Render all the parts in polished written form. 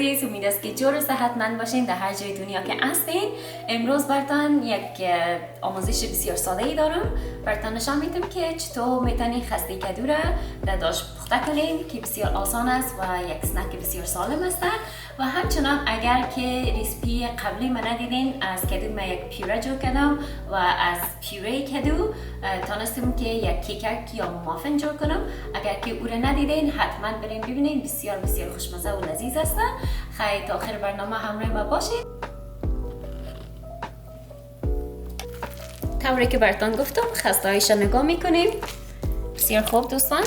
عزیز، امید است که جور و صحتمند باشین در هر جای دنیا که هستین. امروز براتون یک آموزش بسیار ساده ای دارم. براتون نشان میدم که چطور میتونین خسته کدو را در داش پخته کنین که بسیار آسان است و یک اسنک بسیار سالم است. و همچنان اگر که ریسیپی قبلی من ندیدین، از کدو من یک پیوره جور کردم و از پیوره کدو تونستم که یک کیک یا مافن جور کنم. اگر که او را ندیدین حتما برین ببینین، بسیار بسیار خوشمزه و لذیذ است. خیلی تا آخر برنامه همراه ما باشید. طوری که براتون گفتم خسته هایش نگاه میکنیم. بسیار خوب دوستان،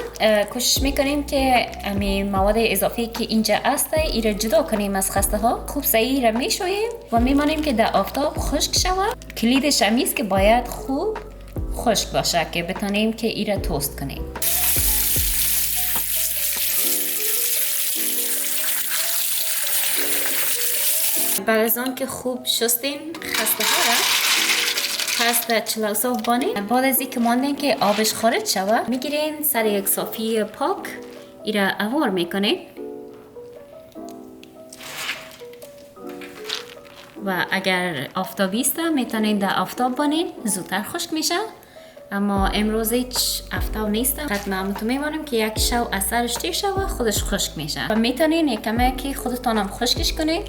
کوشش میکنیم که همین مواد اضافی که اینجا هست ایره جدا کنیم از خسته ها. خوب صحیح را میشوییم و میمانیم که در آفتاب خشک شود. کلیدش همیز که باید خوب خشک باشه که بتونیم که ایره توست کنیم. بعد از آن که خوب شستین خسته ها را پس در چلو صاف بانین. بعد از اینکه ماندین که آبش خارج شود، میگیرین سر یک صافی پاک ایره اوار میکنین و اگر آفتابی است میتونین در آفتاب بانین، زودتر خشک میشه. اما امروز هیچ آفتاب نیست، فقط ما تو میمانیم که یک شو اثرش تیر شود خودش خشک میشه و میتونین یک کمی که خودتونم خشکش کنین.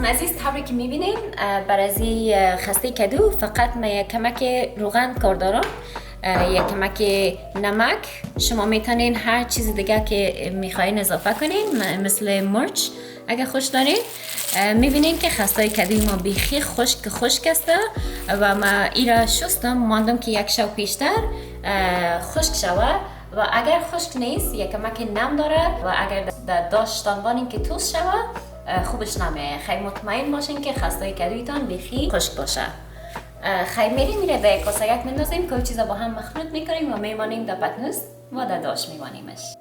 عزیز، طوری که میبینین برای خسته کدو فقط من یک کمک روغن کار دارم، یک کمک نمک. شما میتونین هر چیز دیگه که میخواین اضافه کنین، مثل مرچ اگه خوش دارین. میبینین که خسته کدوی ما بیخی خشک است و ما ایرا شستم ماندم که یک شو پیشتر خشک شود و اگر خشک نیست یک کمک نم داره و اگر داشتان بانین که توست شود خوبش نمیه. خیلی مطمئن باشین که خسته کدویتان بیخی خشک باشه. خیلی میره در کاسه یک میندازیم که چیزا با هم مخلوط میکنیم و میمانیم در پتنوس و در داش میمانیمش.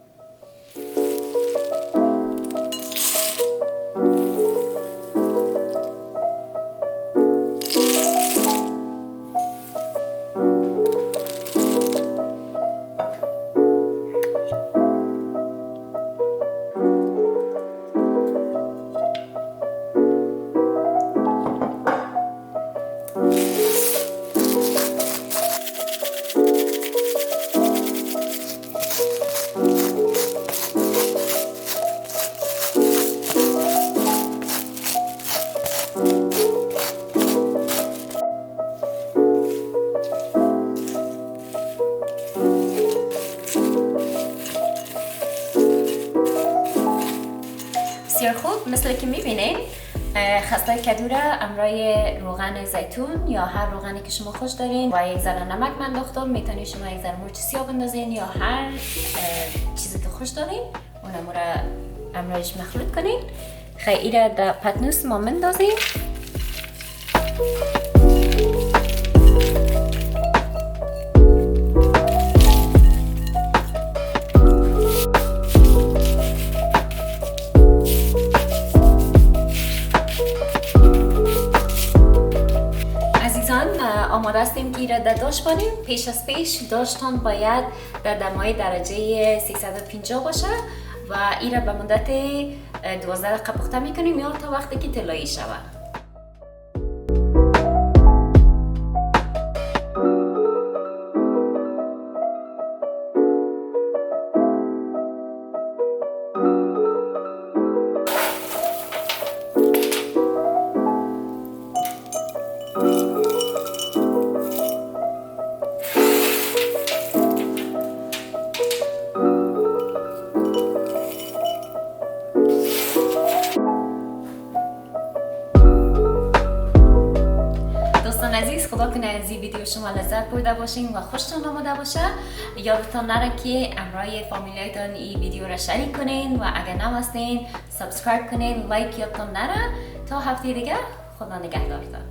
بسیار خوب، مثل که میبینین خسته کدو را امرای روغن زیتون یا هر روغنی که شما خوش دارین و یک ذره نمک من انداختم. میتونید شما یک ذره مرچ سیاه بندازین یا هر چیزی که خوش دارین اونم را امرایش مخلوط کنین. خیلی را در پتنوس ما مندازین. آماده استیم که ایره در داش بانیم. پیش از پیش داشتان باید در دمای درجه 350 باشه و ایره به مدت 12 دقیقه پخته میکنیم یا تا وقتی که طلایی شود. عزیز، خدا کنه از این ویدیو شما لذت برده باشین و خوشتون آمده باشه. یادتان نره که همراه فامیلیتان این ویدیو را شریک کنین و اگر نم هستین سابسکرایب کنین، لایک یادتان نره. تا هفته دیگه خدا نگهدارتان.